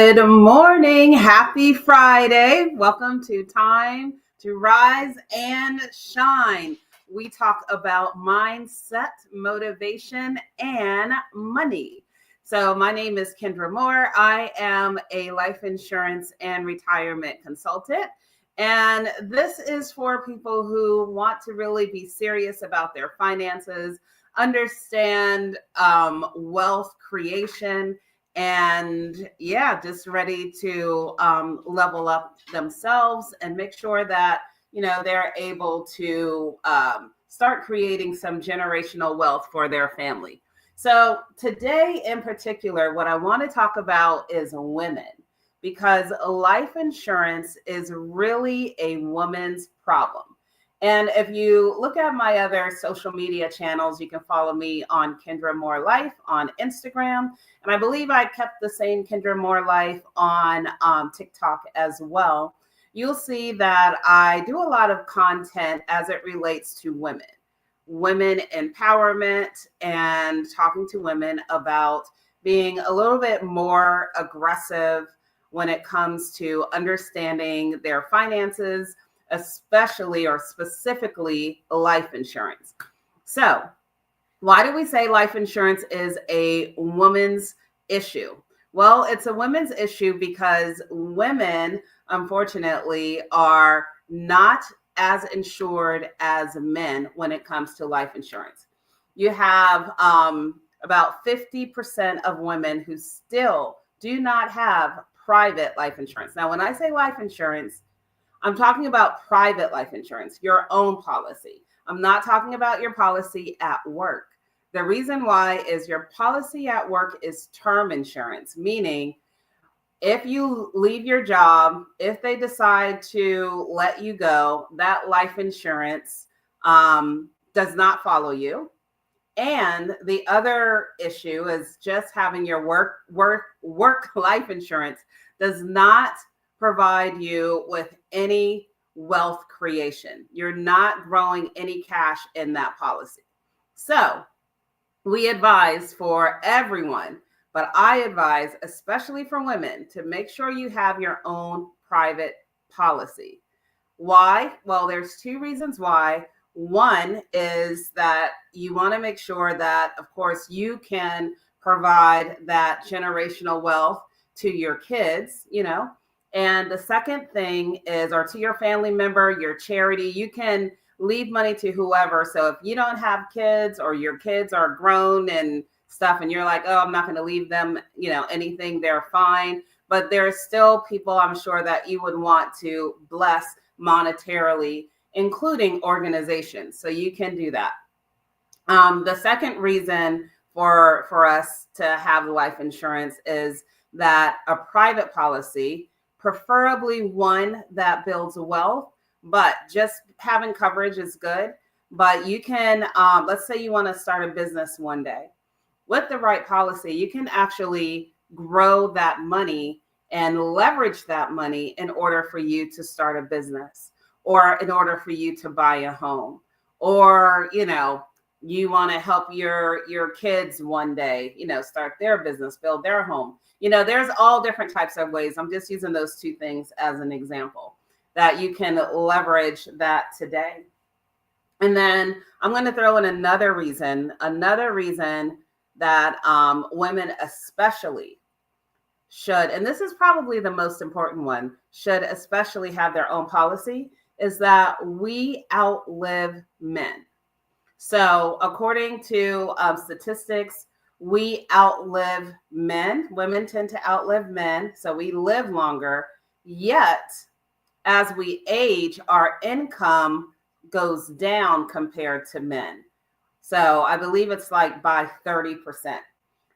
Good morning. Happy Friday. Welcome to Time to Rise and Shine. We talk about mindset, motivation, and money. So, my name is Kendra Moore. I am a life insurance and retirement consultant. And this is for people who want to really be serious about their finances, understand wealth creation, and just ready to level up themselves and make sure that they're able to start creating some generational wealth for their family. So today in particular, what I want to talk about is women, because life insurance is really a woman's problem. And if you look at my other social media channels, you can follow me on Kendra Moore Life on Instagram. And I believe I kept the same Kendra Moore Life on TikTok as well. You'll see that I do a lot of content as it relates to women empowerment, and talking to women about being a little bit more aggressive when it comes to understanding their finances, especially or specifically life insurance. So, why do we say life insurance is a woman's issue? Well, it's a women's issue because women, unfortunately, are not as insured as men when it comes to life insurance. You have about 50% of women who still do not have private life insurance. Now, when I say life insurance, I'm talking about private life insurance, your own policy. I'm not talking about your policy at work. The reason why is your policy at work is term insurance, meaning if you leave your job, if they decide to let you go, that life insurance does not follow you. And the other issue is just having your work life insurance does not provide you with any wealth creation. You're not growing any cash in that policy. So we advise for everyone, but I advise, especially for women, to make sure you have your own private policy. Why? Well, there's two reasons why. One is that you want to make sure that, of course, you can provide that generational wealth to your kids, And the second thing is, or to your family member, your charity, you can leave money to whoever. So if you don't have kids, or your kids are grown and stuff, and you're like, oh, I'm not going to leave them, anything, they're fine. But there's still people, I'm sure, that you would want to bless monetarily, including organizations. So you can do that. The second reason for us to have life insurance is that a private policy, preferably one that builds wealth, but just having coverage is good. But you can, let's say you want to start a business one day. With the right policy, you can actually grow that money and leverage that money in order for you to start a business, or in order for you to buy a home, or, you want to help your kids one day, start their business, build their home. There's all different types of ways. I'm just using those two things as an example that you can leverage that today. And then I'm going to throw in another reason that women especially should, and this is probably the most important one, should especially have their own policy, is that we outlive men. So according to statistics, we outlive men. Women tend to outlive men. So we live longer. Yet, as we age, our income goes down compared to men. So I believe it's like by 30%.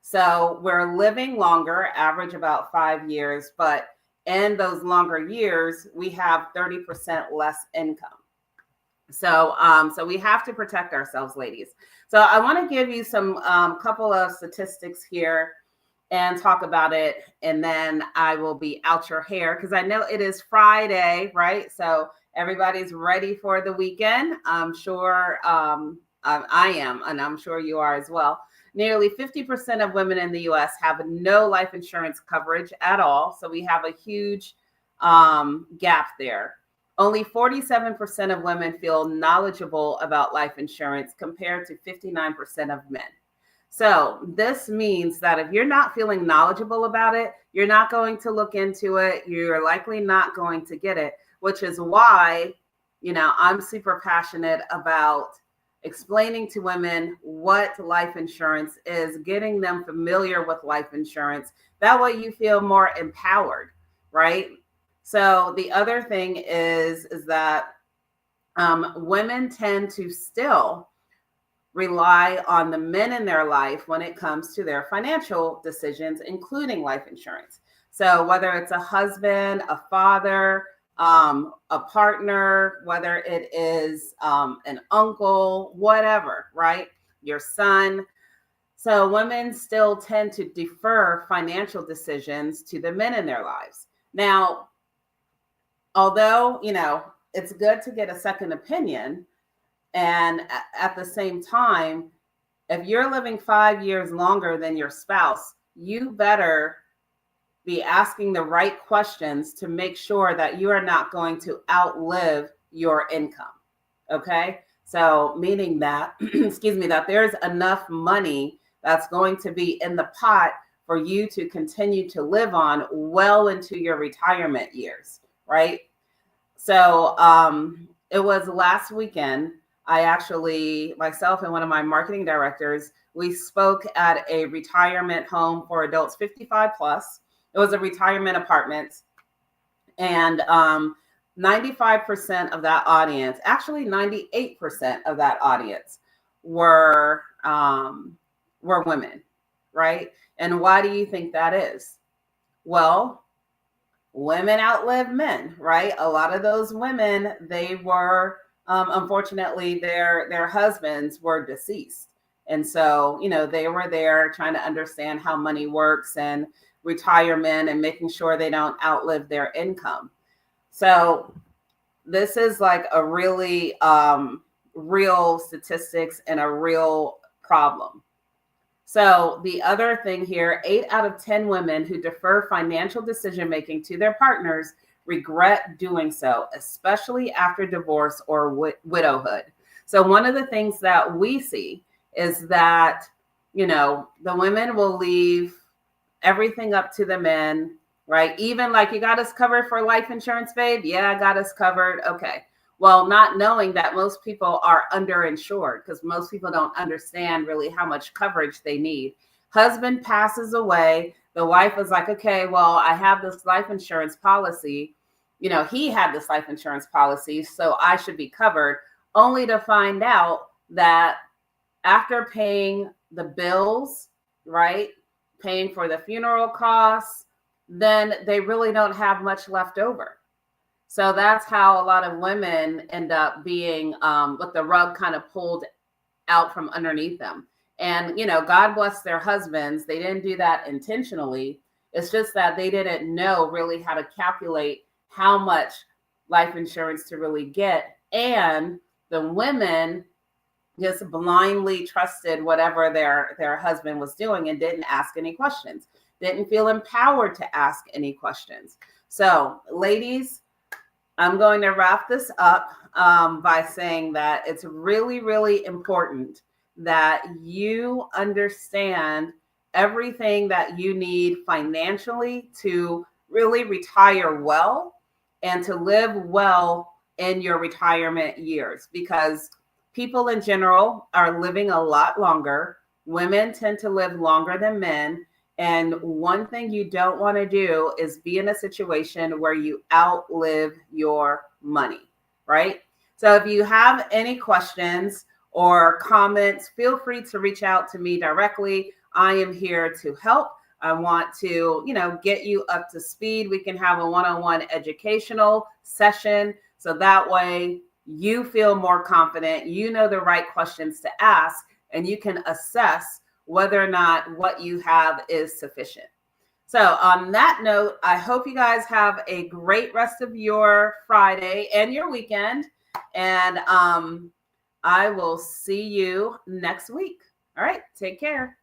So we're living longer, average about 5 years, but in those longer years, we have 30% less income. So we have to protect ourselves, ladies. So I want to give you some couple of statistics here and talk about it, and then I will be out your hair, because I know it is Friday, right? So everybody's ready for the weekend. I'm sure I am, and I'm sure you are as well. Nearly 50% of women in the US have no life insurance coverage at all. So we have a huge gap there. Only 47% of women feel knowledgeable about life insurance compared to 59% of men. So this means that if you're not feeling knowledgeable about it, you're not going to look into it. You're likely not going to get it, which is why, I'm super passionate about explaining to women what life insurance is, getting them familiar with life insurance. That way you feel more empowered, right? So the other thing is that women tend to still rely on the men in their life when it comes to their financial decisions, including life insurance. So whether it's a husband, a father, a partner, whether it is an uncle, whatever, right? Your son. So women still tend to defer financial decisions to the men in their lives. Now, although, it's good to get a second opinion, and at the same time, if you're living 5 years longer than your spouse, you better be asking the right questions to make sure that you are not going to outlive your income. Okay. So meaning that, excuse me, that there's enough money that's going to be in the pot for you to continue to live on well into your retirement years. Right. So it was last weekend. I actually, myself and one of my marketing directors, we spoke at a retirement home for adults 55 plus. It was a retirement apartment. And 95% of that audience, actually 98% of that audience were women, right? And why do you think that is? Well, women outlive men, right? A lot of those women, they were, unfortunately, their husbands were deceased. And so, they were there trying to understand how money works and retirement and making sure they don't outlive their income. So this is like a really real statistics and a real problem. So the other thing here, 8 out of 10 women who defer financial decision-making to their partners regret doing so, especially after divorce or widowhood. So one of the things that we see is that, the women will leave everything up to the men, right? Even like, you got us covered for life insurance, babe? Yeah, I got us covered. Okay. Well, not knowing that most people are underinsured, because most people don't understand really how much coverage they need. Husband passes away. The wife was like, okay, well, I have this life insurance policy. He had this life insurance policy, so I should be covered, only to find out that after paying the bills, right, paying for the funeral costs, then they really don't have much left over. So that's how a lot of women end up being with the rug kind of pulled out from underneath them. And, God bless their husbands. They didn't do that intentionally. It's just that they didn't know really how to calculate how much life insurance to really get. And the women just blindly trusted whatever their husband was doing and didn't ask any questions, didn't feel empowered to ask any questions. So, ladies, I'm going to wrap this up by saying that it's really, really important that you understand everything that you need financially to really retire well and to live well in your retirement years, because people in general are living a lot longer. Women tend to live longer than men. And one thing you don't want to do is be in a situation where you outlive your money, right? So if you have any questions or comments, feel free to reach out to me directly. I am here to help. I want to, get you up to speed. We can have a one-on-one educational session, so that way you feel more confident, you know the right questions to ask, and you can assess whether or not what you have is sufficient. So on that note, I hope you guys have a great rest of your Friday and your weekend. And I will see you next week. All right, take care.